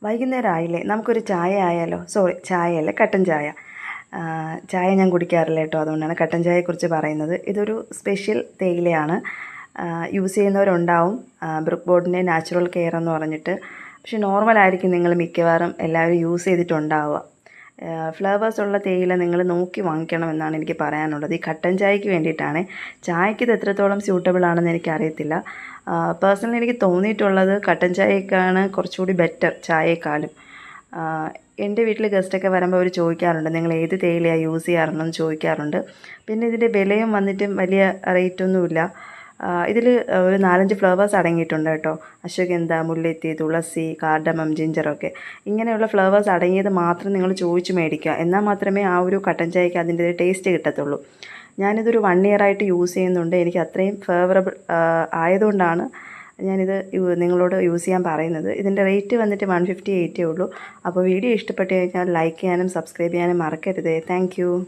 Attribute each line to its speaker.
Speaker 1: വൈകുന്നേരം ആയില്ലേ, നമുക്കൊരു ചായ ആയാലോ? സോറി, ചായയല്ല, കട്ടൻ ചായ. ചായ ഞാൻ കുടിക്കാറില്ല കേട്ടോ, അതുകൊണ്ടാണ് കട്ടൻ ചായയെക്കുറിച്ച് പറയുന്നത്. ഇതൊരു സ്പെഷ്യൽ തേയിലയാണ്. യൂസ് ചെയ്യുന്നവരുണ്ടാവും, ബ്രൂക്ക് ബോർഡിൻ്റെ നാച്ചുറൽ കെയർ എന്ന് പറഞ്ഞിട്ട്. പക്ഷെ നോർമലായിരിക്കും നിങ്ങൾ മിക്കവാറും എല്ലാവരും യൂസ് ചെയ്തിട്ടുണ്ടാവുക. ഫ്ലേവേഴ്സ് ഉള്ള തേയില നിങ്ങൾ നോക്കി വാങ്ങിക്കണമെന്നാണ് എനിക്ക് പറയാനുള്ളത്. ഈ കട്ടൻ ചായക്ക് വേണ്ടിയിട്ടാണ്. ചായക്ക് ഇത് എത്രത്തോളം സ്യൂട്ടബിൾ ആണെന്ന് എനിക്കറിയത്തില്ല. പേഴ്സണലി എനിക്ക് തോന്നിയിട്ടുള്ളത് കട്ടൻ ചായക്കാണ് കുറച്ചുകൂടി ബെറ്റർ ചായയെക്കാളും. എൻ്റെ വീട്ടിൽ ഗസ്റ്റൊക്കെ വരുമ്പോൾ അവർ ചോദിക്കാറുണ്ട്, നിങ്ങൾ ഏത് തേയിലയാണ് യൂസ് ചെയ്യാറുണ്ടെന്ന് ചോദിക്കാറുണ്ട്. പിന്നെ ഇതിൻ്റെ വിലയും വന്നിട്ടും വലിയ റേറ്റൊന്നുമില്ല. ഇതിൽ ഒരു 4-5 ഫ്ലേവേഴ്സ് അടങ്ങിയിട്ടുണ്ട് കേട്ടോ. അശ്വഗന്ധ, മുല്ലെത്തി, തുളസി, കാർഡമം, ജിഞ്ചറൊക്കെ. ഇങ്ങനെയുള്ള ഫ്ലേവേഴ്സ് അടങ്ങിയത് മാത്രം നിങ്ങൾ ചോദിച്ച് മേടിക്കുക. എന്നാൽ മാത്രമേ ആ ഒരു കട്ടൻ ചായക്ക് അതിൻ്റെ ടേസ്റ്റ് കിട്ടത്തുള്ളൂ. ഞാനിതൊരു 1 ഇയർ ആയിട്ട് യൂസ് ചെയ്യുന്നുണ്ട്. എനിക്ക് അത്രയും ഫേവറബിൾ ആയതുകൊണ്ടാണ് ഞാനിത് നിങ്ങളോട് യൂസ് ചെയ്യാൻ പറയുന്നത്. ഇതിൻ്റെ റേറ്റ് വന്നിട്ട് 158 ഉള്ളൂ. അപ്പോൾ വീഡിയോ ഇഷ്ടപ്പെട്ട് കഴിഞ്ഞാൽ ലൈക്ക് ചെയ്യാനും സബ്സ്ക്രൈബ് ചെയ്യാനും മറക്കരുതേ. താങ്ക്